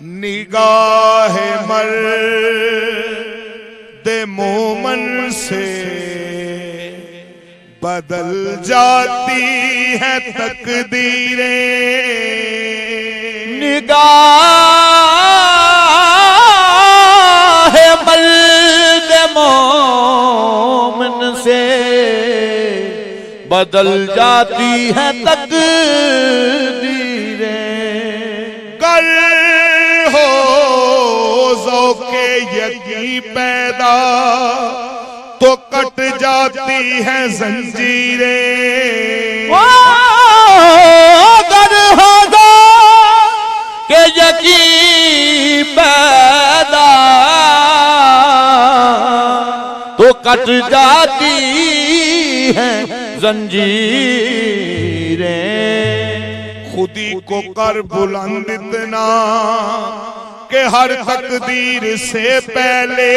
निगाह मर्द मोमन से बदल जाती है तकदीरें। निगाह मर्द मोमन से बदल जाती है तकदीरें। कर हो ज़ौक़े यकी पैदा तो कट जाती है जंजीरें। कर हो ज़ौक़े यकी पैदा तो कट जाती है जंजीरें। खुदी को कर बुलंद इतना कि हर तकदीर से पहले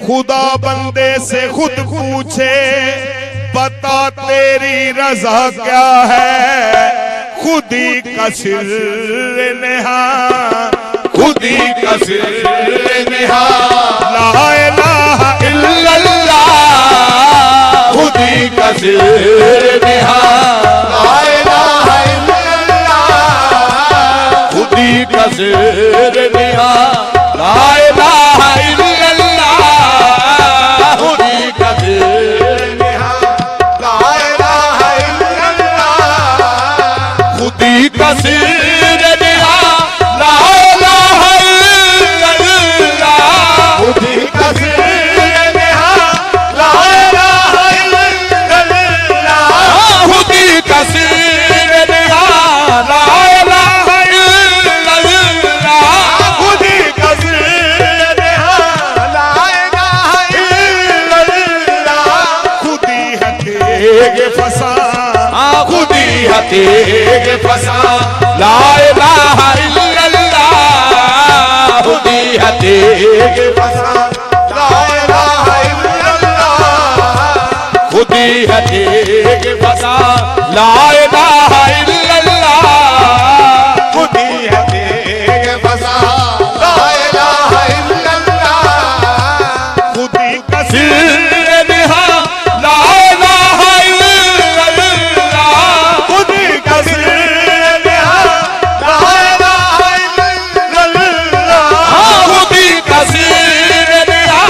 खुदा बंदे से खुद पूछे बता तेरी रजा क्या है। खुदी का सिर नेहा, खुदी का सिर नेहा, ला इलाहा इल्लल्लाह। खुदी का सिर नेहा, ला इलाहा इल्लल्लाह। खुदी का सिर नेहा, ला इलाहा इल्लल्लाह। खुदी का सिर नेहा, ला इलाहा इल्लल्लाह। खुदी का सिर नेहा, ला इलाहा इल्लल्लाह। खुदी का सिर नेहा, ला इलाहा इल्लल्लाह। खुदी का सिर नेहा, ला इलाहा इल्लल्लाह। खुदी का सिर नेहा, ला इलाहा इल्लल्लाह। खुदी है तेग फसा, खुदी है तेग फसा, ला इलाहा इल्लल्लाह। खुदी है तेग फसा, ला इलाहा इल्लल्लाह। खुदी है तेग फसा, ला इलाहा इल्लल्लाह। खुदी है तेग फसा, ला इलाहा इल्लल्लाह। खुदी का सिर नेहा, ला इलाहा इल्लल्लाह। खुदी का सिर नेहा, ला इलाहा इल्लल्लाह। खुदी का सिर नेहा,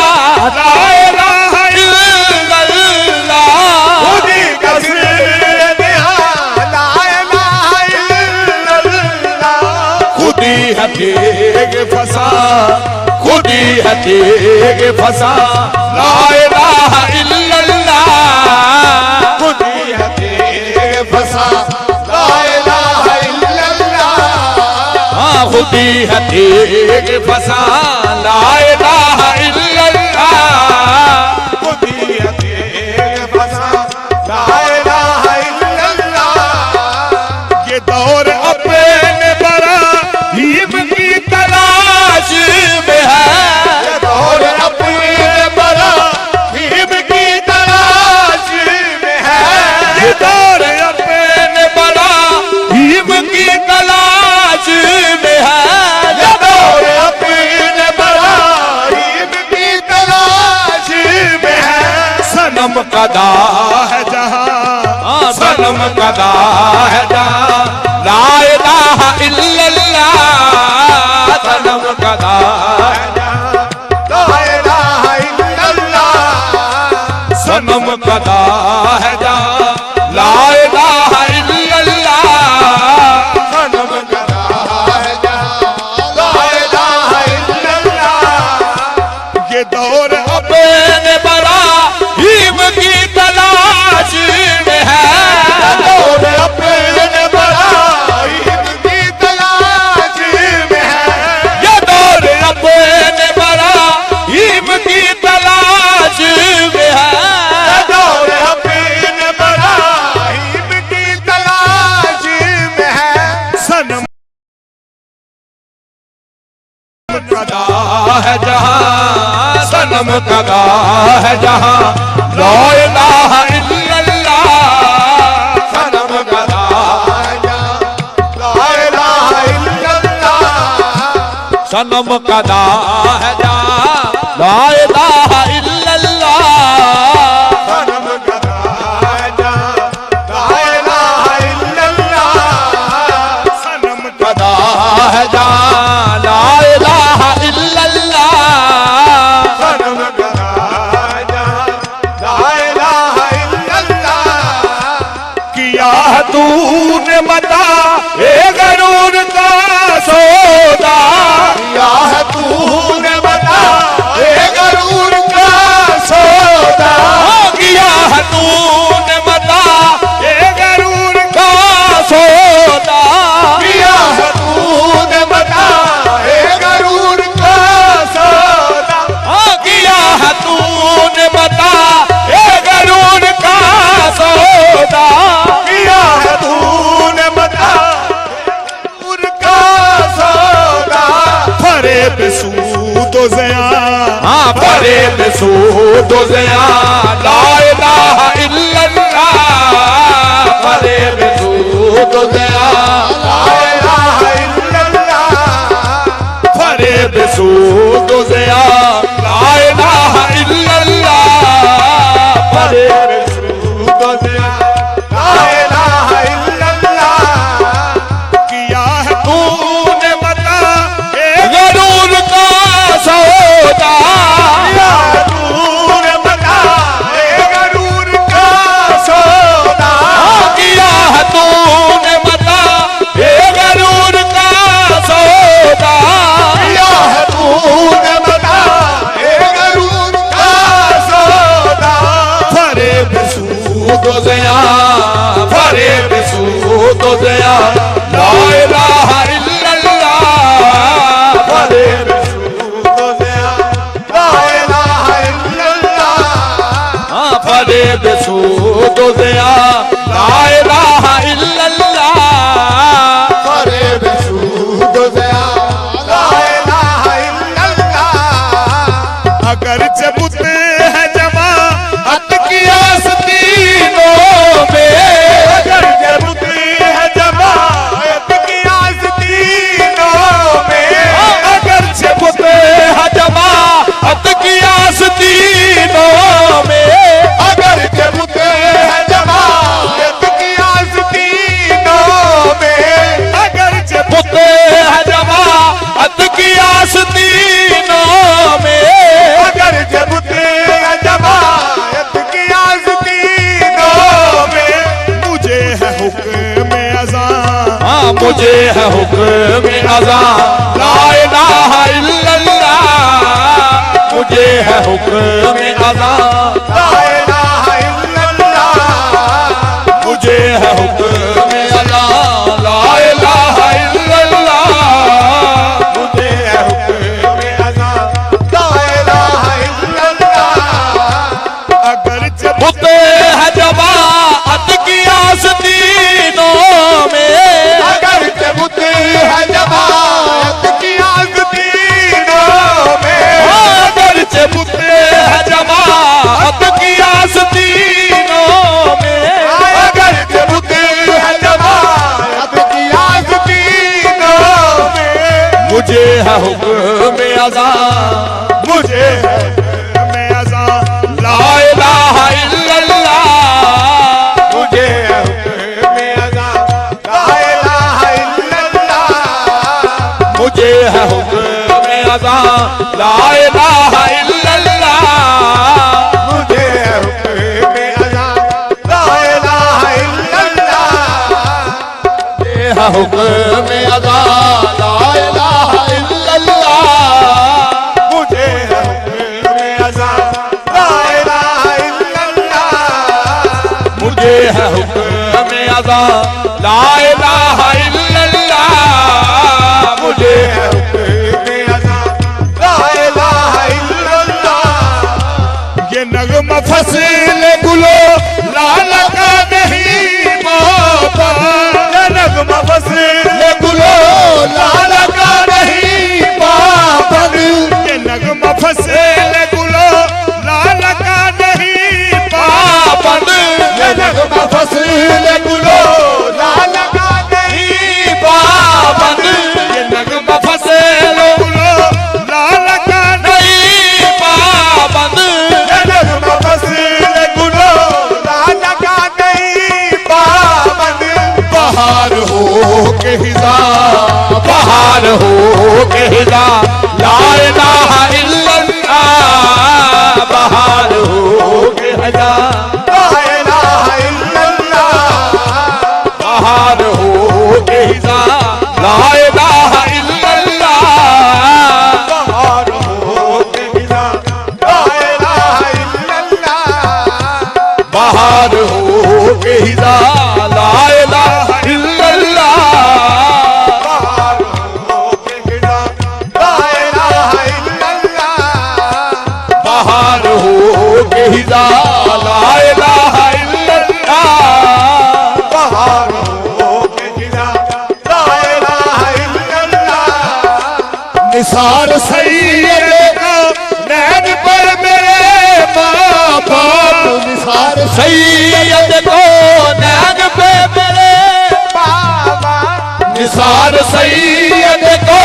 ला इलाहा इल्लल्लाह। खुदी का सिर नेहा, ला इलाहा इल्लल्लाह। खुदी है तेग फसा, खुदी है तेग फसा, ला इलाहा इल्लल्लाह। खुदी है तेग फसा, ला इलाहा इल्लल्लाह। खुदी है तेग फसा, ला इलाहा इल्लल्लाह। खुदी है तेग फसा, ला इलाहा इल्लल्लाह। ये दौर अपने बराहीम की तलाश में है। ये दौर अपने बराहीम की तलाश में है। ये दौर अपने बराहीम की तलाश में है। ये दौर अपने बराहीम की तलाश में है। सनम कदा है जहां, सनम कदा है जहां, ला इलाहा इल्लल्लाह। सनम कदा है जहां, ला इलाहा इल्लल्लाह। सनम कदा है जहां, ला इलाहा इल्लल्लाह। सनम कदा है जहां, ला इलाहा इल्लल्लाह। ये दौर अपने बराहीम की तलाश में है। दौर अपने बराहीम की तलाश में है। ये दौर अपने बराहीम की तलाश में है। ये दौर अपने बराहीम की तलाश में है। सनम कदा है जहां, सनम कदा है जहां, ला इलाहा इल्लल्लाह। सनम कदा है जहां, ला इलाहा इल्लल्लाह। सनम कदा है जा ला इलाहा इल्लल्लाह सनम कदा है जा ला इलाहा इल्लल्लाह सनम कदा है जा ला इलाहा इल्लल्लाह सनम कदा है जा ला इलाहा इल्लल्लाह किया है तूने बता ए गरूर का सौदा किया है तूने बता ए गरूर का सौदा किया है तूने बता ए गरूर का सौदा किया है तूने बता ए गरूर का सौदा किया है तूने बता ए गरूर का सौदा किया है तूने बता गरूर का सौदा फरेब सूद व ज़ियान फरेब सूद व ज़ियान ला इलाहा इल्लल्लाह फरेब सूद व ज़ियान ला इलाहा इल्लल्लाह फरेब सूद व ज़ियान ला इलाहा इल्लल्लाह फरेब सूद व ज़ियान ला इलाहा इल्लल्लाह किया है तूने बता ए गरूर का सौदा किया है तूने बता ए गरूर का सौदा किया है तूने बता ए गरूर का सौदा किया है तूने बता ए गरूर का सौदा फरेब सूद व ज़ियान फरेब सूद व ज़ियान ला इलाहा इल्लल्लाह फरेब सूद व ज़ियान ला इलाहा इल्लल्लाह फरेब सूद व ज़ियान ला इलाहा इल्लल्लाह फरेब सूद व ज़ियान ला इलाहा इल्लल्लाह अगर जबुत है जमाअत की आस्तीनों में अगर जबुत है जमाअत की आस्तीनों में अगर जबुत है जमाअत की आस्तीनों में अगर जबुत है जमाअत की आस्तीनों में अगर पुत है जमाअत की आस्तीनों में अगर जबुत है जमाअत की आस्तीनों में मुझे है हुक्म अज़ान मुझे है हुक्म अज़ान ला इलाहा इल्लल्लाह मुझे है हुक्म अज़ान ला इलाहा इल्लल्लाह मुझे है हुक्म अज़ान ला इलाहा इल्लल्लाह मुझे है हुक्म अज़ान ला इलाहा इल्लल्लाह अगर जब पुत है जमाअत की आस्तीनों में अगर जबुत है जमाअत की आस्तीनों में अगर जबुत है जमाअत की आस्तीनों में अगर जबुत है जमाअत की आस्तीनों में मुझे है हुक्म अज़ान मुझे है हुक्म अज़ान ला इलाहा इल्लल्लाह मुझे है हुक्म अज़ान ला इलाहा इल्लल्लाह मुझे है हुक्म अज़ान ला इलाहा इल्लल्लाह मुझे है हुक्म अज़ान ला इलाहा इल्लल्लाह मुझे है हुक्म अज़ान ला इलाहा इल्लल्लाह मुझे है हुक्म अज़ान ला इलाहा इल्लल्लाह मुझे है हुक्म अज़ान ला इलाहा इल्लल्लाह मुझे है हुक्म अज़ान ला इलाहा इल्लल्लाह ये नगमा फसल गुलो लाल का नहीं बाबा ये नगमा फसल गुलो लाल का नहीं बाबा ये नगमा फसल गुलो लाल का नहीं बाबा ये नगमा फसल गुलो लाल का बहार हो के हिजा, बहार हो के हिजा, ला इलाहा इल्लल्लाह, बहार हो के हिजा, ला इलाहा इल्लल्लाह, बहार हो के हिजा, ला इलाहा इल्लल्लाह, बहार हो के हिजा, ला इलाहा इल्लल्लाह, बहार हो के हिजा, ला इलाहा इल्लल्लाह, बहार हो के हिजा, ला इलाहा इल्लल्लाह, बहार हो के हिजा, ला इलाहा इल्लल्लाह, बहार हो के हिजा, ला इलाहा इल्लल्लाह, निसार सैयद का नैन पर मेरे माँ बाप, निसार सैयद को नैन पे मेरे बाबा, निसार सैयद को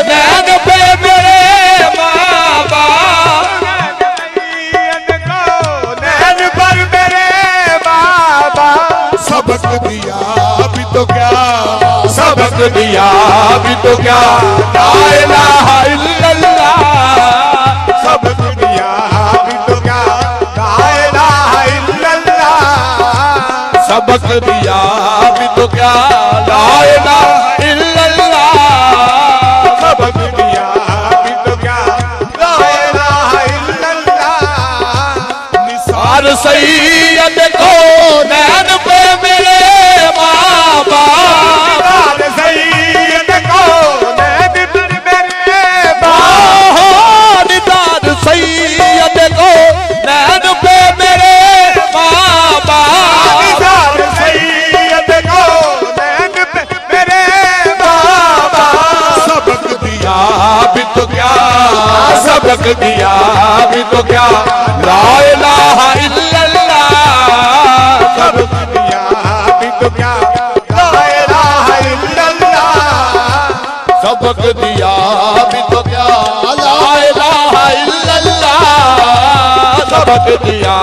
नैन पे मेरे माँ बाप, नैन पर मेरे बाबा, सबक दिया भी तो क्या, सबक दिया भी तो क्या, ला इलाहा इल्लल्लाह, सबक दिया भी तो क्या, ला इलाहा इल्लल्लाह, सबक दिया भी तो क्या, ला इलाहा इल्लल्लाह, सबक दिया भी तो क्या, ला इलाहा इल्लल्लाह, निसार सैयद को नैन पे मेरे माँ बाप, निसार सैयद को नैन पर मेरे बाबा, निसार सैयद को नैन पे मेरे माँ बाप, निसार सैयद को नैन पर मेरे बाबा, सबक दिया भी तो क्या, सबक दिया भी तो क्या, ला इलाहा इल्लल्लाह, सबक दिया भी तो क्या, ला इलाहा इल्लल्लाह, सबक दिया भी तो क्या, ला इलाहा इल्लल्लाह, सबक दिया